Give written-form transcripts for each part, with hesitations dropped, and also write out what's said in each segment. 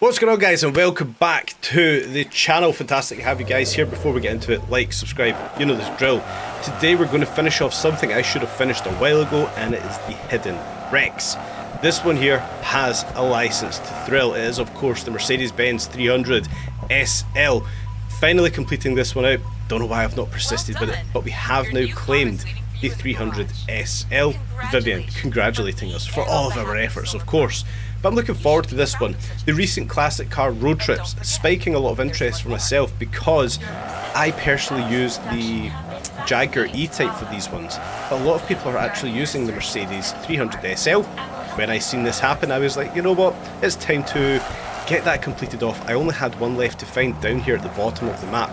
What's going on, guys, and welcome back to the channel. Fantastic to have you guys here. Before we get into it, like, subscribe, you know this drill. Today we're going to finish off something I should have finished a while ago, and it is the Hidden Rex. This one here has a license to thrill. It is, of course, the Mercedes-Benz 300 SL. Finally completing this one out. Don't know why I've not persisted with it, but we have now claimed the 300 SL. Vivian congratulating us for all of our efforts, of course. But I'm looking forward to this one. The recent classic car road trips spiking a lot of interest for myself because I personally use the Jaguar E-Type for these ones. But a lot of people are actually using the Mercedes 300 SL. When I seen this happen, I was like, you know what, it's time to get that completed off. I only had one left to find down here at the bottom of the map.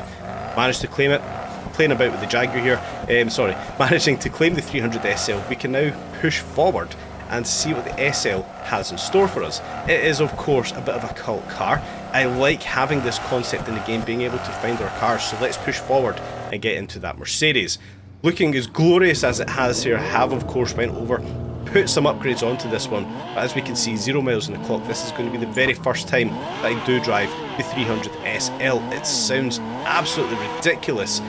Managed to claim it. Playing about with the Jaguar here, managing to claim the 300 SL. We can now push forward and see what the SL has in store for us. It is, of course, a bit of a cult car. I like having this concept in the game, being able to find our cars, so let's push forward and get into that Mercedes. Looking as glorious as it has here, I have, of course, went over, put some upgrades onto this one, but as we can see, 0 miles on the clock. This is going to be the very first time that I do drive the 300 SL. It sounds absolutely ridiculous.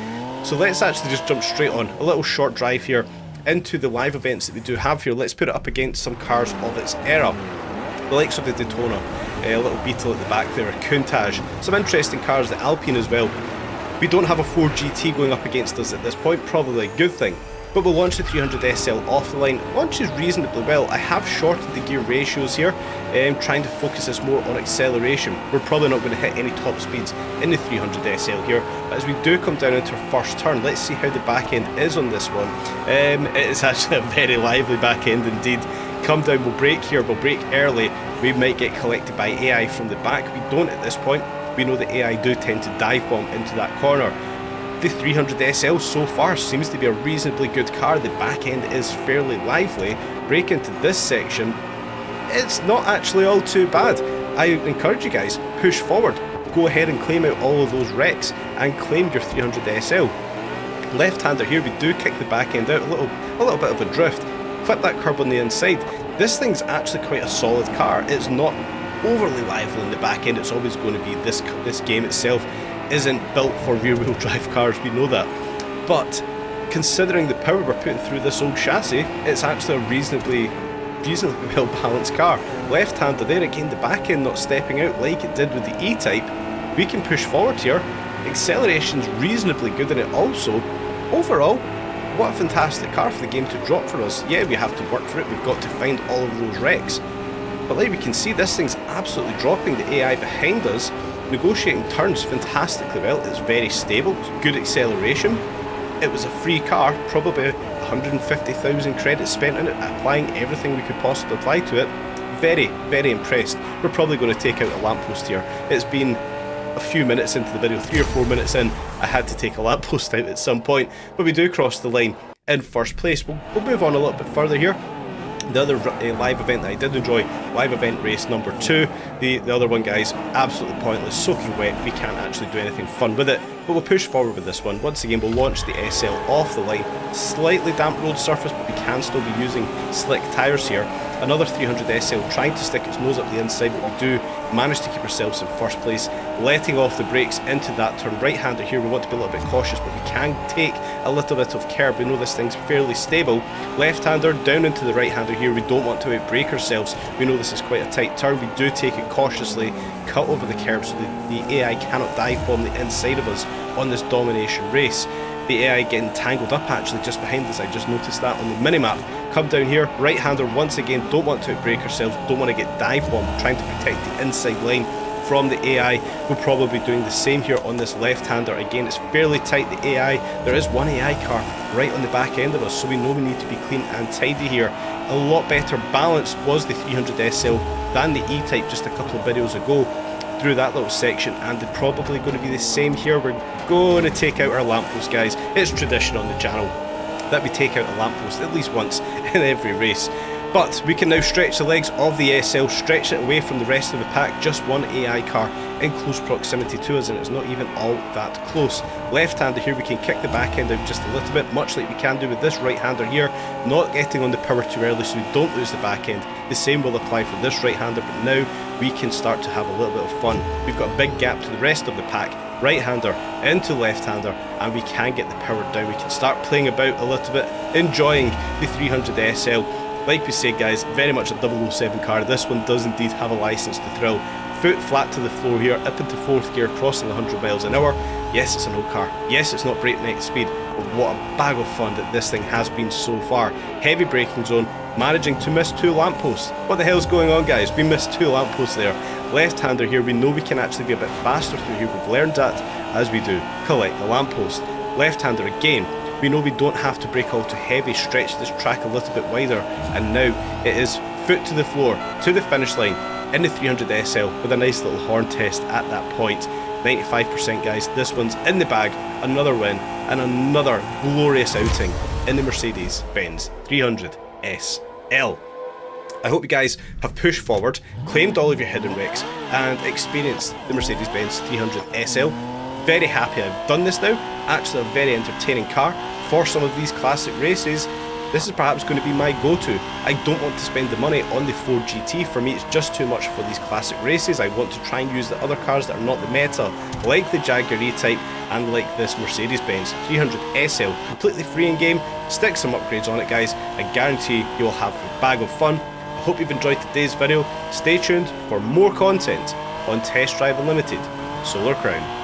So let's actually just jump straight on. A little short drive here into the live events that we do have here. Let's put it up against some cars of its era. The likes of the Daytona, a little Beetle at the back there, a Countach, some interesting cars, the Alpine as well. We don't have a 4GT going up against us at this point, probably a good thing. But we'll launch the 300 SL off the line. Launches reasonably well. I have shortened the gear ratios here, trying to focus this more on acceleration. We're probably not going to hit any top speeds in the 300 SL here, but as we do come down into our first turn, let's see how the back end is on this one. It is actually a very lively back end indeed. Come down, we'll brake here, we'll brake early. We might get collected by AI from the back. We don't at this point. We know that AI do tend to dive bomb into that corner. The 300 SL so far seems to be a reasonably good car. The back end is fairly lively. Brake into this section, it's not actually all too bad. I encourage you guys, push forward. Go ahead and claim out all of those wrecks and claim your 300 SL. Left-hander here, we do kick the back end out, a little bit of a drift. Clip that curb on the inside. This thing's actually quite a solid car. It's not overly lively in the back end. It's always going to be this game itself isn't built for rear-wheel drive cars, we know that. But considering the power we're putting through this old chassis, it's actually a reasonably well balanced car. Left-hander there, again the back end not stepping out like it did with the E-Type. We can push forward here. Acceleration's reasonably good in it also. Overall, what a fantastic car for the game to drop for us. Yeah, we have to work for it, we've got to find all of those wrecks. But like we can see, this thing's absolutely dropping the AI behind us. Negotiating turns fantastically well. It's very stable, it's good acceleration. It was a free car, probably 150,000 credits spent on it, applying everything we could possibly apply to it. Very, very impressed. We're probably going to take out a lamppost here. It's been a few minutes into the video, 3 or 4 minutes in, I had to take a lamppost out at some point, but we do cross the line in first place. We'll move on a little bit further here. The other live event that I did enjoy, live event race number 2. The other one, guys, absolutely pointless, soaking wet. We can't actually do anything fun with it, but we'll push forward with this one. Once again, we'll launch the SL off the line. Slightly damp road surface, but we can still be using slick tyres here. Another 300 SL trying to stick its nose up the inside, but we do manage to keep ourselves in first place, letting off the brakes into that turn. Right-hander here, we want to be a little bit cautious, but we can take a little bit of curb. We know this thing's fairly stable. Left-hander down into the right-hander here. We don't want to outbrake ourselves. We know this is quite a tight turn. We do take it cautiously, cut over the curb so the AI cannot dive bomb the inside of us on this domination race. The AI getting tangled up actually just behind us. I just noticed that on the minimap. Come down here, right-hander once again, don't want to outbrake ourselves, don't want to get dive bombed, trying to protect the inside line from the AI. We'll probably be doing the same here on this left-hander. Again, it's fairly tight, the AI. There is one AI car right on the back end of us, so we know we need to be clean and tidy here. A lot better balanced was the 300 SL than the E-Type just a couple of videos ago through that little section, and they're probably going to be the same here. We're going to take out our lamppost, guys. It's tradition on the channel that we take out a lamppost at least once in every race. But we can now stretch the legs of the SL, stretch it away from the rest of the pack, just one AI car in close proximity to us, and it's not even all that close. Left-hander here, we can kick the back end out just a little bit, much like we can do with this right-hander here, not getting on the power too early so we don't lose the back end. The same will apply for this right-hander, but now we can start to have a little bit of fun. We've got a big gap to the rest of the pack, right-hander into left-hander, and we can get the power down. We can start playing about a little bit, enjoying the 300 SL. Like we said guys, very much a 007 car. This one does indeed have a license to thrill. Foot flat to the floor here, up into 4th gear, crossing 100 miles an hour. Yes, it's an old car. Yes, it's not breakneck speed, but what a bag of fun that this thing has been so far. Heavy braking zone, managing to miss 2 lampposts. What the hell's going on guys? We missed 2 lampposts there. Left-hander here, we know we can actually be a bit faster through here. We've learned that as we do. Collect the lamppost. Left-hander again. We know we don't have to brake all too heavy, stretch this track a little bit wider, and now it is foot to the floor, to the finish line, in the 300 SL, with a nice little horn test at that point. 95% guys, this one's in the bag, another win, and another glorious outing in the Mercedes-Benz 300 SL. I hope you guys have pushed forward, claimed all of your hidden wrecks, and experienced the Mercedes-Benz 300 SL. Very happy I've done this now. Actually a very entertaining car for some of these classic races. This is perhaps going to be my go-to. I don't want to spend the money on the Ford GT. For me it's just too much for these classic races. I want to try and use the other cars that are not the meta, like the Jaguar E-Type and like this Mercedes-Benz 300 SL. Completely free in game. Stick some upgrades on it guys. I guarantee you'll have a bag of fun. I hope you've enjoyed today's video. Stay tuned for more content on Test Drive Unlimited Solar Crown.